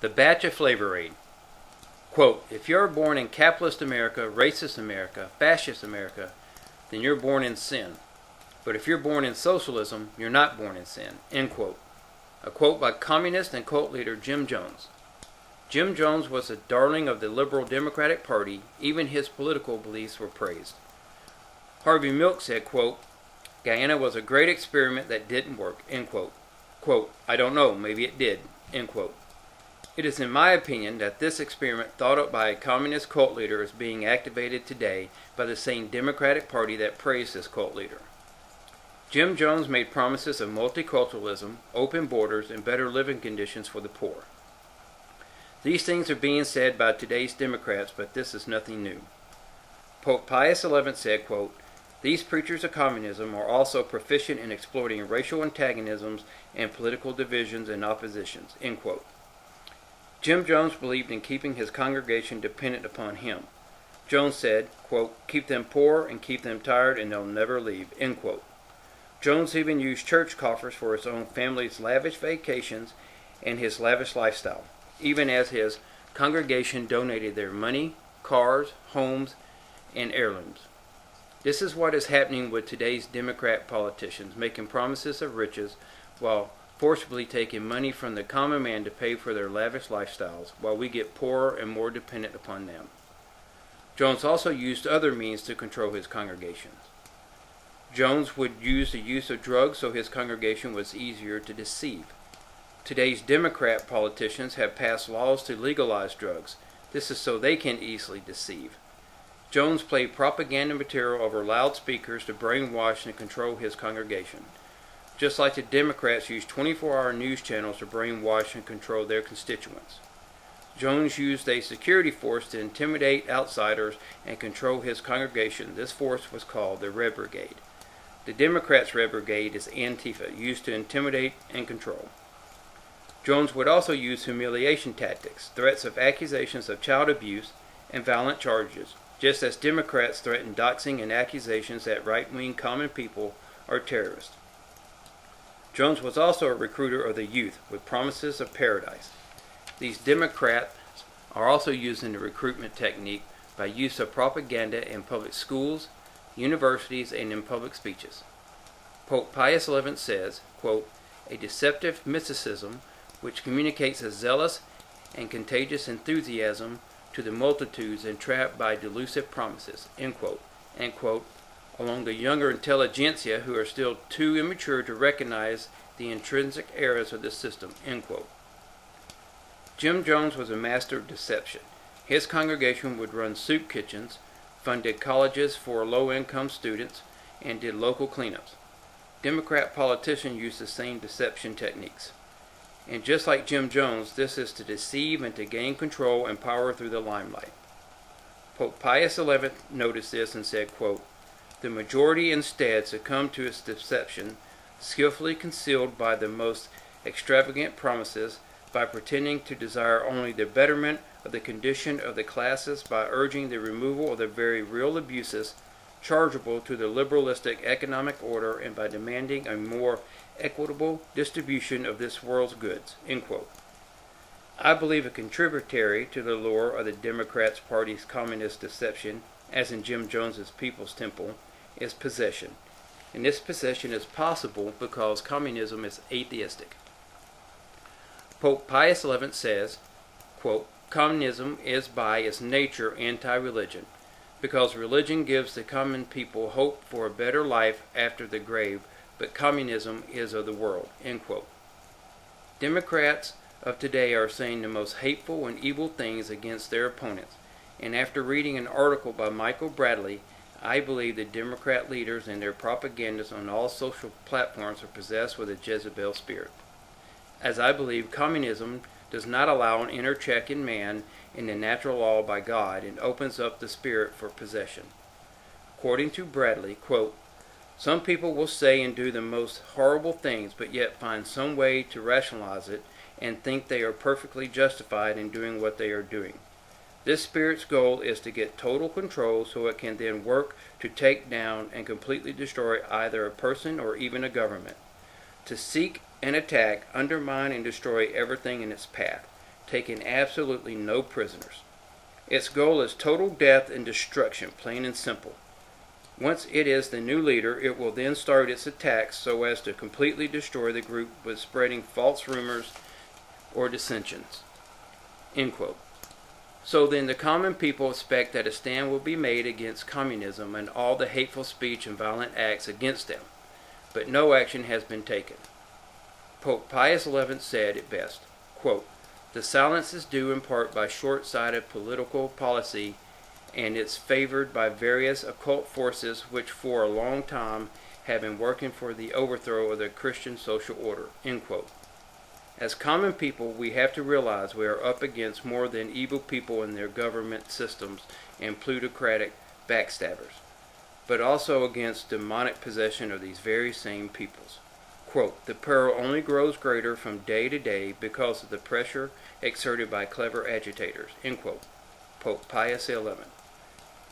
The batch of flavor aid. Quote, if you're born in capitalist America, racist America, fascist America, then you're born in sin. But if you're born in socialism, you're not born in sin. End quote. A quote by communist and cult leader Jim Jones. Jim Jones was a darling of the liberal Democratic Party. Even his political beliefs were praised. Harvey Milk said, quote, Guyana was a great experiment that didn't work. End quote. Quote, I don't know, maybe it did. End quote. It is in my opinion that this experiment thought up by a communist cult leader is being activated today by the same Democratic Party that praised this cult leader. Jim Jones made promises of multiculturalism, open borders, and better living conditions for the poor. These things are being said by today's Democrats, but this is nothing new. Pope Pius XI said, quote, these preachers of communism are also proficient in exploiting racial antagonisms and political divisions and oppositions. End quote. Jim Jones believed in keeping his congregation dependent upon him. Jones said, quote, keep them poor and keep them tired and they'll never leave. End quote. Jones even used church coffers for his own family's lavish vacations and his lavish lifestyle, even as his congregation donated their money, cars, homes, and heirlooms. This is what is happening with today's Democrat politicians, making promises of riches while forcibly taking money from the common man to pay for their lavish lifestyles, while we get poorer and more dependent upon them. Jones also used other means to control his congregations. Jones would use the use of drugs so his congregation was easier to deceive. Today's Democrat politicians have passed laws to legalize drugs. This is so they can easily deceive. Jones played propaganda material over loudspeakers to brainwash and control his congregation, just like the Democrats use 24-hour news channels to brainwash and control their constituents. Jones used a security force to intimidate outsiders and control his congregation. This force was called the Red Brigade. The Democrats' Red Brigade is Antifa, used to intimidate and control. Jones would also use humiliation tactics, threats of accusations of child abuse, and violent charges, just as Democrats threaten doxing and accusations that right-wing common people are terrorists. Jones was also a recruiter of the youth with promises of paradise. These Democrats are also using the recruitment technique by use of propaganda in public schools, universities, and in public speeches. Pope Pius XI says, quote, a deceptive mysticism which communicates a zealous and contagious enthusiasm to the multitudes entrapped by delusive promises, end quote, along the younger intelligentsia who are still too immature to recognize the intrinsic errors of the system, end quote. Jim Jones was a master of deception. His congregation would run soup kitchens, funded colleges for low-income students, and did local cleanups. Democrat politicians use the same deception techniques. And just like Jim Jones, this is to deceive and to gain control and power through the limelight. Pope Pius XI noticed this and said, quote, the majority instead succumbed to its deception, skillfully concealed by the most extravagant promises, by pretending to desire only the betterment of the condition of the classes, by urging the removal of the very real abuses chargeable to the liberalistic economic order, and by demanding a more equitable distribution of this world's goods, end quote. I believe a contributory to the lure of the Democrats' Party's communist deception, as in Jim Jones's People's Temple, is possession. And this possession is possible because communism is atheistic. Pope Pius XI says, quote, communism is by its nature anti-religion, because religion gives the common people hope for a better life after the grave, but communism is of the world, end quote. Democrats of today are saying the most hateful and evil things against their opponents, and after reading an article by Michael Bradley, I believe the Democrat leaders and their propagandists on all social platforms are possessed with a Jezebel spirit, as I believe communism does not allow an inner check in man in the natural law by God and opens up the spirit for possession. According to Bradley, quote, some people will say and do the most horrible things, but yet find some way to rationalize it and think they are perfectly justified in doing what they are doing. This spirit's goal is to get total control so it can then work to take down and completely destroy either a person or even a government. To seek and attack, undermine, and destroy everything in its path. taking absolutely no prisoners. Its goal is total death and destruction, plain and simple. Once it is the new leader, it will then start its attacks so as to completely destroy the group by spreading false rumors or dissensions." End quote. So then the common people expect that a stand will be made against communism and all the hateful speech and violent acts against them, but no action has been taken. Pope Pius XI said it best, quote, "The silence is due in part by short-sighted political policy, and it's favored by various occult forces which for a long time have been working for the overthrow of the Christian social order." End quote. As common people, we have to realize we are up against more than evil people in their government systems and plutocratic backstabbers, but also against demonic possession of these very same peoples. Quote, "The peril only grows greater from day to day because of the pressure exerted by clever agitators." End quote. Pope Pius XI.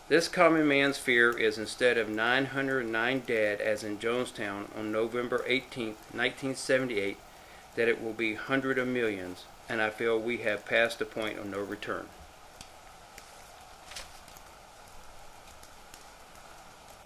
This common man's fear is, instead of 909 dead as in Jonestown on November 18, 1978, that it will be hundreds of millions, and I feel we have passed the point of no return.